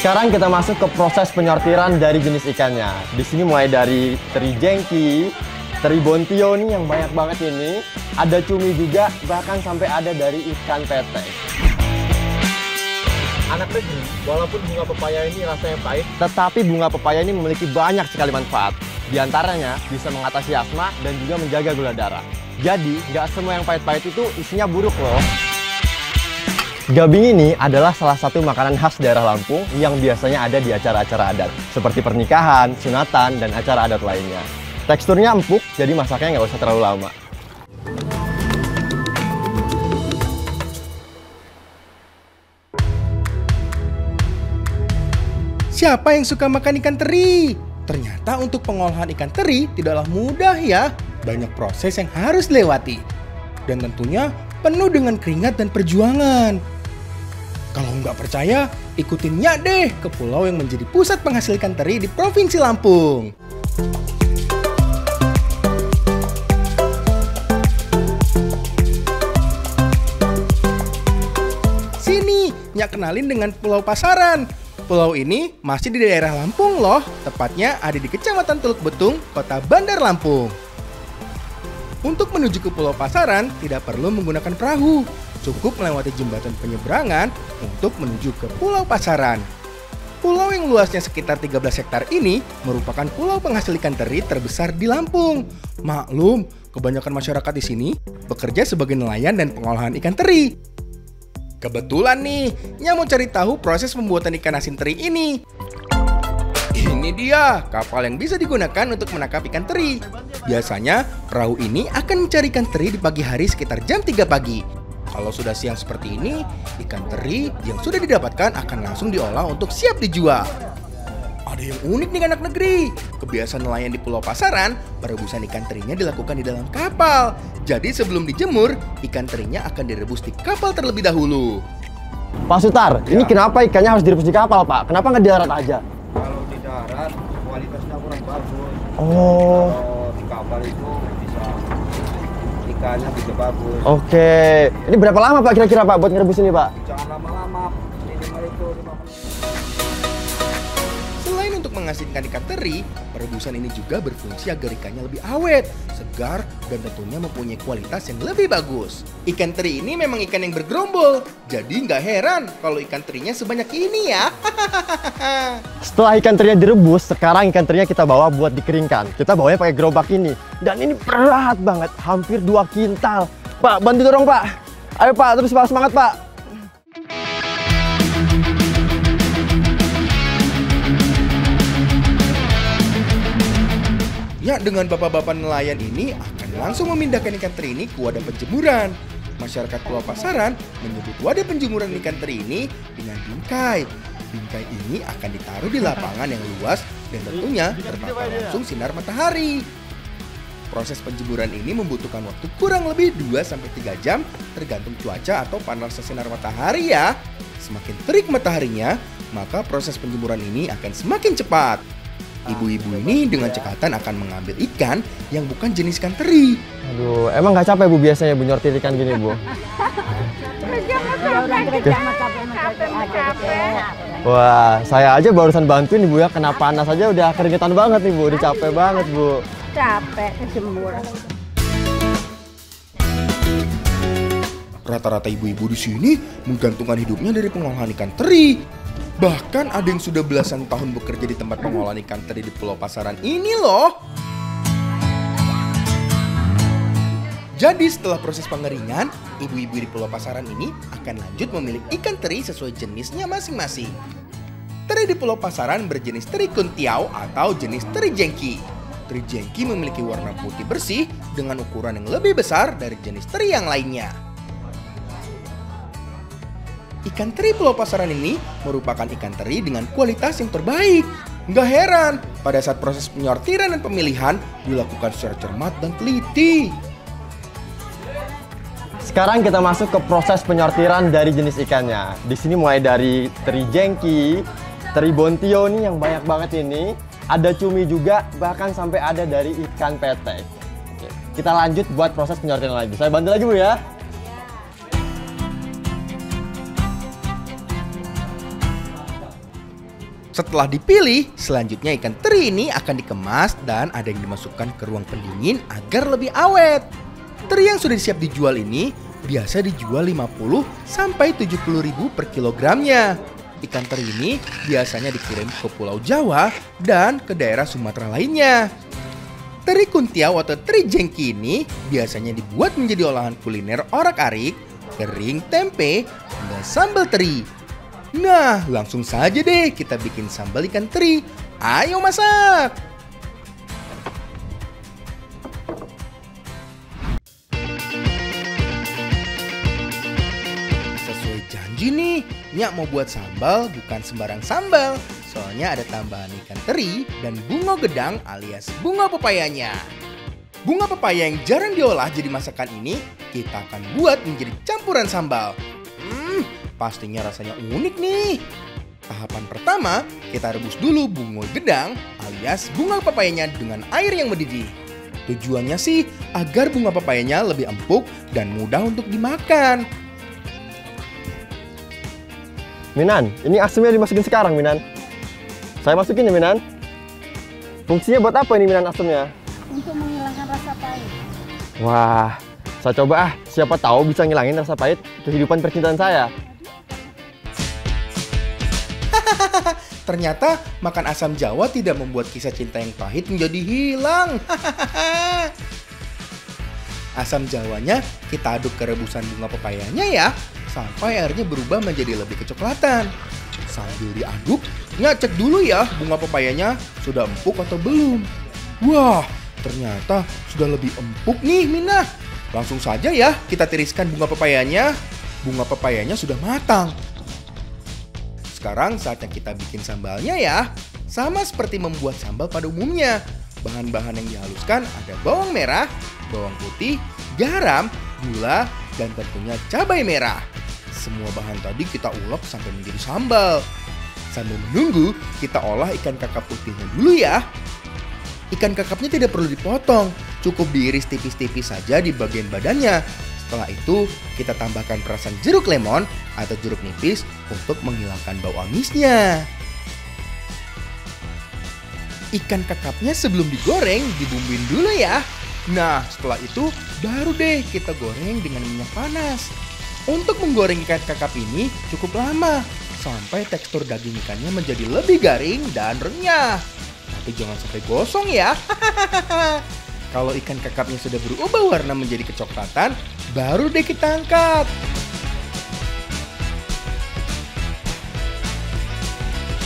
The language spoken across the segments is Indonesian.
Sekarang kita masuk ke proses penyortiran dari jenis ikannya. Di sini mulai dari teri jengki, teri bontio nih yang banyak banget ini. Ada cumi juga, bahkan sampai ada dari ikan petek. Anak negeri, walaupun bunga pepaya ini rasanya pahit, tetapi bunga pepaya ini memiliki banyak sekali manfaat. Di antaranya bisa mengatasi asma dan juga menjaga gula darah. Jadi, nggak semua yang pahit-pahit itu isinya buruk loh. Gabing ini adalah salah satu makanan khas daerah Lampung yang biasanya ada di acara-acara adat, seperti pernikahan, sunatan, dan acara adat lainnya. Teksturnya empuk, jadi masaknya nggak usah terlalu lama. Siapa yang suka makan ikan teri? Ternyata untuk pengolahan ikan teri tidaklah mudah ya. Banyak proses yang harus dilewati. Dan tentunya penuh dengan keringat dan perjuangan. Kalau nggak percaya, ikutin Nyak deh ke pulau yang menjadi pusat penghasil ikan teri di Provinsi Lampung. Sini, Nyak kenalin dengan Pulau Pasaran. Pulau ini masih di daerah Lampung loh, tepatnya ada di Kecamatan Teluk Betung, Kota Bandar Lampung. Untuk menuju ke Pulau Pasaran, tidak perlu menggunakan perahu. Cukup melewati jembatan penyeberangan untuk menuju ke Pulau Pasaran. Pulau yang luasnya sekitar 13 hektar ini merupakan pulau penghasil ikan teri terbesar di Lampung. Maklum, kebanyakan masyarakat di sini bekerja sebagai nelayan dan pengolahan ikan teri. Kebetulan nih, Nya mau cari tahu proses pembuatan ikan asin teri ini. Ini dia kapal yang bisa digunakan untuk menangkap ikan teri. Biasanya, perahu ini akan mencari ikan teri di pagi hari sekitar jam 3 pagi. Kalau sudah siang seperti ini, ikan teri yang sudah didapatkan akan langsung diolah untuk siap dijual. Ada yang unik nih anak negeri. Kebiasaan nelayan di Pulau Pasaran, perebusan ikan terinya dilakukan di dalam kapal. Jadi sebelum dijemur, ikan terinya akan direbus di kapal terlebih dahulu. Pak Sutar, ini kenapa ikannya harus direbus di kapal, Pak? Kenapa nggak di darat aja? Kalau di darat, kualitasnya kurang bagus. Oh. Kalau di kapal itu bisa ikannya bisa bagus. Oke. Ini berapa lama, Pak, kira-kira, Pak, buat ngerebus ini, Pak? Jangan lama-lama, minimal itu 5 menit. Selain untuk menghasilkan ikan teri, perebusan ini juga berfungsi agar ikannya lebih awet, segar, dan tentunya mempunyai kualitas yang lebih bagus. Ikan teri ini memang ikan yang bergerombol, jadi nggak heran kalau ikan terinya sebanyak ini ya. Setelah ikan terinya direbus, sekarang ikan terinya kita bawa buat dikeringkan. Kita bawanya pakai gerobak ini. Dan ini berat banget, hampir 2 kintal. Pak, bantu dorong, Pak. Ayo, Pak, terus Pak, semangat, Pak. Ya, dengan bapak-bapak nelayan ini akan langsung memindahkan ikan teri ini ke wadah penjemuran. Masyarakat Pulau Pasaran menyebut wadah penjemuran ikan teri ini dengan bingkai. Bingkai ini akan ditaruh di lapangan yang luas dan tentunya terpapar langsung sinar matahari. Proses penjemuran ini membutuhkan waktu kurang lebih 2-3 jam tergantung cuaca atau panasnya sinar matahari ya. Semakin terik mataharinya, maka proses penjemuran ini akan semakin cepat. Ibu-ibu ini dengan cekatan akan mengambil ikan yang bukan jenis ikan teri. Aduh, emang nggak capek, Bu, biasanya Bu nyortir ikan gini, Bu? Wah, saya aja barusan bantuin, Bu, ya. Kena panas aja udah keringetan banget nih, Bu. Udah capek banget, Bu. Capek, kejemur. Rata-rata ibu-ibu di sini menggantungkan hidupnya dari pengolahan ikan teri. Bahkan ada yang sudah belasan tahun bekerja di tempat pengolahan ikan teri di Pulau Pasaran ini loh. Jadi setelah proses pengeringan, ibu-ibu di Pulau Pasaran ini akan lanjut memilih ikan teri sesuai jenisnya masing-masing. Teri di Pulau Pasaran berjenis teri kuntiau atau jenis teri jengki. Teri jengki memiliki warna putih bersih dengan ukuran yang lebih besar dari jenis teri yang lainnya. Ikan teri Pulau Pasaran ini merupakan ikan teri dengan kualitas yang terbaik. Nggak heran, pada saat proses penyortiran dan pemilihan dilakukan secara cermat dan teliti. Sekarang kita masuk ke proses penyortiran dari jenis ikannya. Di sini mulai dari teri jengki, teri bontio nih yang banyak banget ini. Ada cumi juga, bahkan sampai ada dari ikan petek. Oke, kita lanjut buat proses penyortiran lagi. Saya bantu lagi, Bu, ya. Setelah dipilih, selanjutnya ikan teri ini akan dikemas dan ada yang dimasukkan ke ruang pendingin agar lebih awet. Teri yang sudah siap dijual ini biasa dijual 50 sampai 70 ribu per kilogramnya. Ikan teri ini biasanya dikirim ke Pulau Jawa dan ke daerah Sumatera lainnya. Teri kuntiau atau teri jengki ini biasanya dibuat menjadi olahan kuliner orak-arik, kering tempe, hingga sambal teri. Nah, langsung saja deh kita bikin sambal ikan teri. Ayo masak! Sesuai janji nih, Nyak mau buat sambal bukan sembarang sambal. Soalnya ada tambahan ikan teri dan bunga gedang alias bunga pepayanya. Bunga pepaya yang jarang diolah jadi masakan ini kita akan buat menjadi campuran sambal. Pastinya rasanya unik nih. Tahapan pertama, kita rebus dulu bunga gedang alias bunga pepayanya dengan air yang mendidih. Tujuannya sih agar bunga pepayanya lebih empuk dan mudah untuk dimakan. Minan, ini asemnya dimasukin sekarang, Minan. Saya masukin ya, Minan. Fungsinya buat apa ini, Minan, asemnya? Untuk menghilangkan rasa pahit. Wah, saya coba siapa tahu bisa ngilangin rasa pahit kehidupan percintaan saya. Ternyata makan asam Jawa tidak membuat kisah cinta yang pahit menjadi hilang. Asam Jawanya kita aduk ke rebusan bunga pepayanya ya, sampai airnya berubah menjadi lebih kecoklatan. Sambil diaduk, cek dulu ya bunga pepayanya sudah empuk atau belum. Wah, ternyata sudah lebih empuk nih Mina. Langsung saja ya kita tiriskan bunga pepayanya. Bunga pepayanya sudah matang. Sekarang saatnya kita bikin sambalnya ya. Sama seperti membuat sambal pada umumnya. Bahan-bahan yang dihaluskan ada bawang merah, bawang putih, garam, gula, dan tentunya cabai merah. Semua bahan tadi kita ulek sampai menjadi sambal. Sambil menunggu, kita olah ikan kakap putihnya dulu ya. Ikan kakapnya tidak perlu dipotong, cukup diiris tipis-tipis saja di bagian badannya. Setelah itu, kita tambahkan perasan jeruk lemon atau jeruk nipis untuk menghilangkan bau amisnya. Ikan kakapnya sebelum digoreng, dibumbuin dulu ya. Nah, setelah itu baru deh kita goreng dengan minyak panas. Untuk menggoreng ikan kakap ini cukup lama, sampai tekstur daging ikannya menjadi lebih garing dan renyah. Tapi jangan sampai gosong ya. Kalau ikan kakapnya sudah berubah warna menjadi kecoklatan, baru deh kita angkat.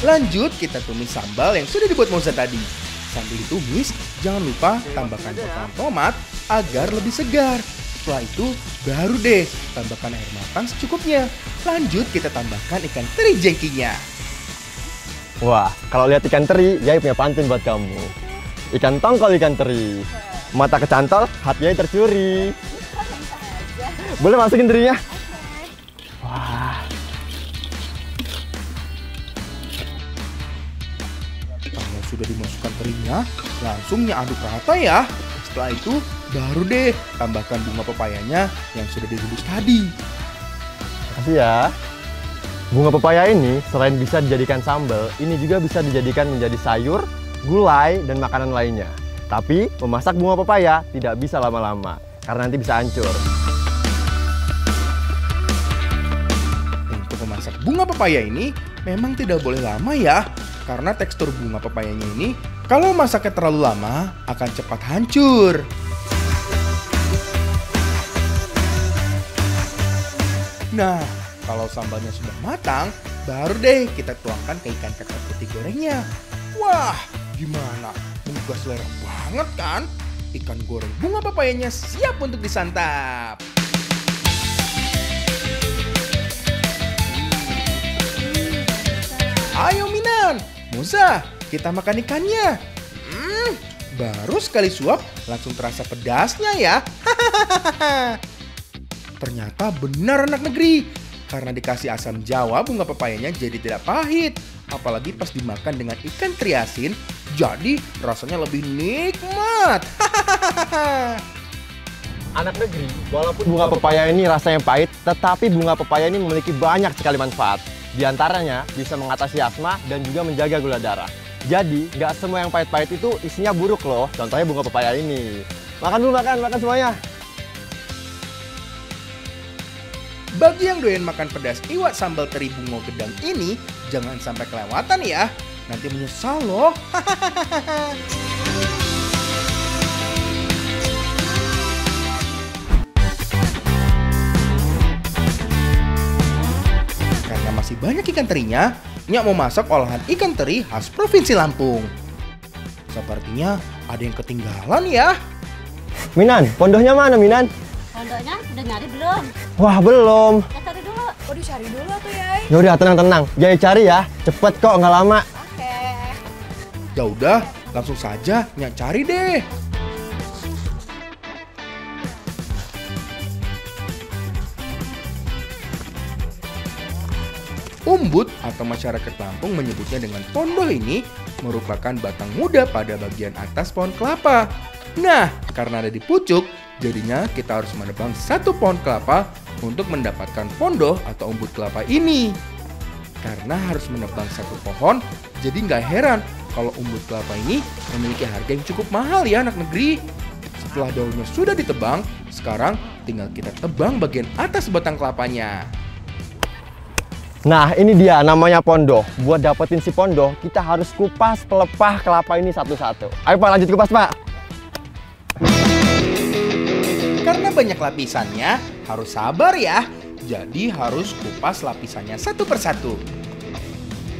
Lanjut kita tumis sambal yang sudah dibuat Moza tadi. Sambil ditumis, jangan lupa tambahkan potongan tomat agar lebih segar. Setelah itu, baru deh tambahkan air matang secukupnya. Lanjut kita tambahkan ikan teri jengkinya. Wah, kalau lihat ikan teri, Yai punya pantun buat kamu. Ikan tongkol ikan teri. Mata kecantol, hatinya tercuri. Boleh masukin terinya? Wah. Kalau sudah dimasukkan terinya, langsung aduk rata ya. Setelah itu, baru deh tambahkan bunga pepayanya yang sudah direbus tadi. Makasih ya. Bunga pepaya ini selain bisa dijadikan sambal, ini juga bisa dijadikan menjadi sayur, gulai, dan makanan lainnya. Tapi memasak bunga pepaya tidak bisa lama-lama karena nanti bisa hancur. Untuk memasak bunga pepaya ini memang tidak boleh lama ya, karena tekstur bunga pepayanya ini kalau masaknya terlalu lama akan cepat hancur. Nah, kalau sambalnya sudah matang, baru deh kita tuangkan ke ikan kakap putih gorengnya. Wah, gimana? Menggugah selera banget kan? Ikan goreng bunga pepayanya siap untuk disantap. Ayo Minan, Moza, kita makan ikannya. Baru sekali suap, langsung terasa pedasnya ya. Ternyata benar anak negeri. Karena dikasih asam Jawa, bunga pepayanya jadi tidak pahit. Apalagi pas dimakan dengan ikan teri asin, jadi rasanya lebih nikmat. Anak negeri, walaupun bunga pepaya ini rasanya pahit, tetapi bunga pepaya ini memiliki banyak sekali manfaat. Di antaranya bisa mengatasi asma dan juga menjaga gula darah. Jadi, nggak semua yang pahit-pahit itu isinya buruk loh. Contohnya bunga pepaya ini. Makan dulu, makan semuanya. Bagi yang doyan makan pedas iwak sambal teri bungo gedang ini, jangan sampai kelewatan ya. Nanti menyesal loh. Karena masih banyak ikan terinya, Nyak mau masak olahan ikan teri khas Provinsi Lampung. Sepertinya ada yang ketinggalan ya. Minan, pondohnya mana Minan? Pondoknya udah nyari belum? Wah, belum. Ya cari dulu. Oh, dicari dulu tuh, Yai. Yaudah, tenang. Jaya cari ya. Cepet kok, nggak lama. Oke. Ya udah, langsung saja Nyak cari deh. Umbut atau masyarakat Lampung menyebutnya dengan pondoh ini merupakan batang muda pada bagian atas pohon kelapa. Nah, karena ada di pucuk, jadinya kita harus menebang satu pohon kelapa untuk mendapatkan pondoh atau umbut kelapa ini. Karena harus menebang satu pohon, jadi nggak heran kalau umbut kelapa ini memiliki harga yang cukup mahal ya anak negeri. Setelah daunnya sudah ditebang, sekarang tinggal kita tebang bagian atas batang kelapanya. Nah, ini dia namanya pondoh. Buat dapetin si pondoh, kita harus kupas pelepah kelapa ini satu-satu. Ayo Pak, lanjut kupas Pak. Karena banyak lapisannya, harus sabar ya. Jadi harus kupas lapisannya satu persatu.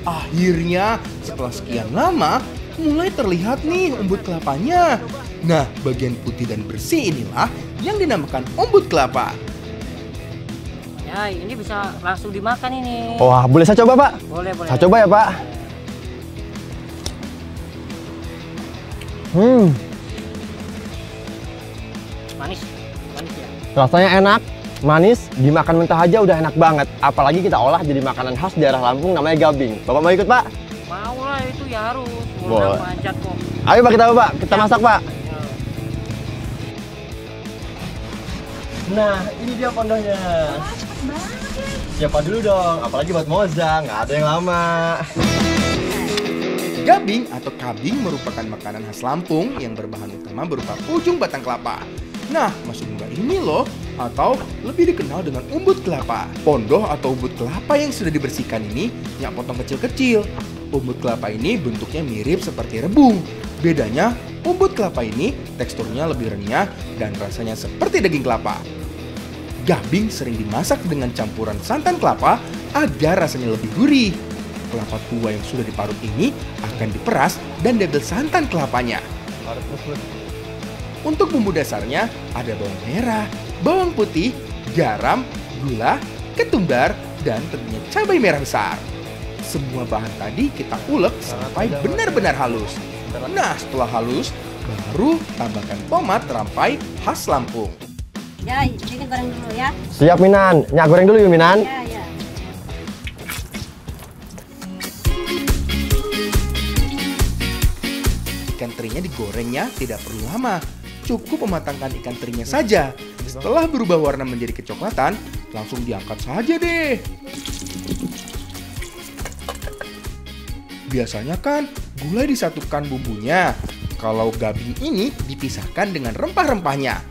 Akhirnya, setelah sekian lama, mulai terlihat nih umbut kelapanya. Nah, bagian putih dan bersih inilah yang dinamakan umbut kelapa. Ya, ini bisa langsung dimakan ini. Wah, boleh saya coba Pak? Boleh. Saya coba ya Pak. Manis ya. Rasanya enak, manis, dimakan mentah aja udah enak banget. Apalagi kita olah jadi makanan khas daerah Lampung namanya gabing. Bapak mau ikut Pak? Mau lah, itu ya harus. Boleh. Manjat kok. Ayo Pak, kita masak Pak. Nah, ini dia pondohnya. Siapa dulu dong, apalagi buat Moza, nggak ada yang lama. Gabing atau kabing merupakan makanan khas Lampung yang berbahan utama berupa ujung batang kelapa. Nah, maksud bunga ini loh, atau lebih dikenal dengan umbut kelapa. Pondoh atau umbut kelapa yang sudah dibersihkan ini yang potong kecil-kecil. Umbut kelapa ini bentuknya mirip seperti rebung. Bedanya, umbut kelapa ini teksturnya lebih renyah dan rasanya seperti daging kelapa. Gabing sering dimasak dengan campuran santan kelapa agar rasanya lebih gurih. Kelapa tua yang sudah diparut ini akan diperas dan diambil santan kelapanya. Untuk bumbu dasarnya ada bawang merah, bawang putih, garam, gula, ketumbar, dan tentunya cabai merah besar. Semua bahan tadi kita ulek sampai benar-benar halus. Nah, setelah halus, baru tambahkan tomat rampai khas Lampung. Ya, ini goreng dulu ya. Siap Minan, Nyak goreng dulu yuk Minan. Ya. Ikan terinya digorengnya tidak perlu lama, cukup mematangkan ikan terinya saja. Setelah berubah warna menjadi kecoklatan, langsung diangkat saja deh. Biasanya kan gulai disatukan bumbunya, kalau gabing ini dipisahkan dengan rempah-rempahnya.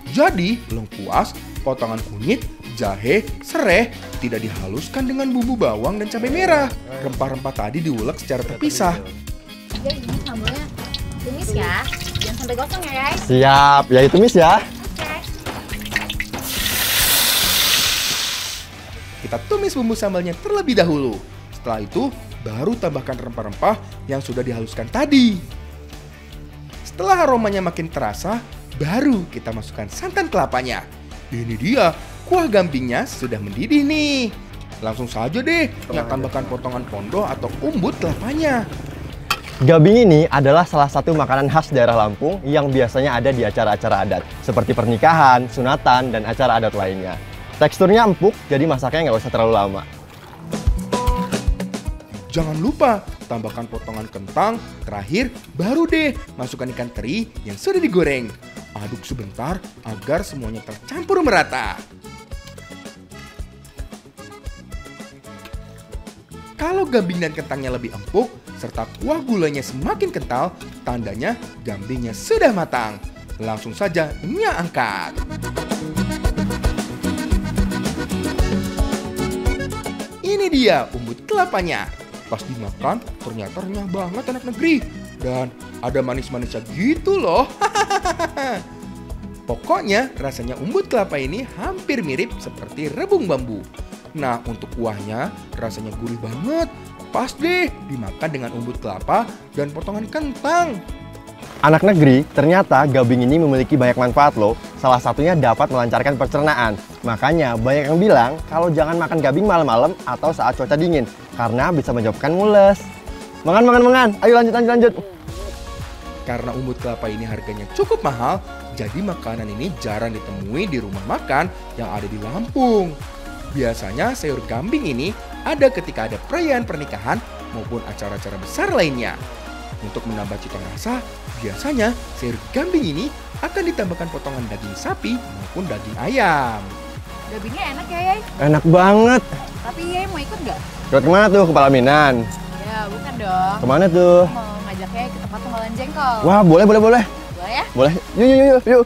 Jadi lengkuas, potongan kunyit, jahe, sereh tidak dihaluskan dengan bumbu bawang dan cabai merah. Rempah-rempah tadi diulek secara terpisah. Jadi ini sambalnya tumis ya. Jangan sampai gosong ya, guys. Siap, ya itu Miss ya. Oke. Kita tumis bumbu sambalnya terlebih dahulu. Setelah itu, baru tambahkan rempah-rempah yang sudah dihaluskan tadi. Setelah aromanya makin terasa, baru kita masukkan santan kelapanya. Ini dia, kuah gambingnya sudah mendidih nih. Langsung saja deh, tambahkan potongan pondoh atau umbut kelapanya. Gabing ini adalah salah satu makanan khas daerah Lampung yang biasanya ada di acara-acara adat, seperti pernikahan, sunatan, dan acara adat lainnya. Teksturnya empuk, jadi masaknya nggak usah terlalu lama. Jangan lupa, tambahkan potongan kentang, terakhir baru deh masukkan ikan teri yang sudah digoreng. Aduk sebentar agar semuanya tercampur merata. Kalau gambing dan kentangnya lebih empuk, serta kuah gulanya semakin kental, tandanya gambingnya sudah matang. Langsung saja Nya angkat. Ini dia umbut kelapanya. Pas dimakan, ternyata renyah banget anak negeri. Dan ada manis-manisnya gitu loh. Pokoknya rasanya umbut kelapa ini hampir mirip seperti rebung bambu. Nah, untuk kuahnya rasanya gurih banget. Pas deh dimakan dengan umbut kelapa dan potongan kentang. Anak negeri, ternyata gambing ini memiliki banyak manfaat loh. Salah satunya dapat melancarkan pencernaan. Makanya banyak yang bilang kalau jangan makan gambing malam-malam atau saat cuaca dingin. Karena bisa menyebabkan mules. Makan. Ayo lanjut. Karena umbut kelapa ini harganya cukup mahal, jadi makanan ini jarang ditemui di rumah makan yang ada di Lampung. Biasanya sayur gambing ini ada ketika ada perayaan pernikahan maupun acara-acara besar lainnya. Untuk menambah cita rasa, biasanya sayur gambing ini akan ditambahkan potongan daging sapi maupun daging ayam. Gambingnya enak ya, Yay? Enak banget. Tapi Yay mau ikut nggak? Ikut kemana tuh? Ke Palaminan? Ya, bukan dong. Kemana tuh? Mau ngajak Yay ke tempat pengolahan jengkol. Wah, boleh. Boleh ya? Boleh. Yuk.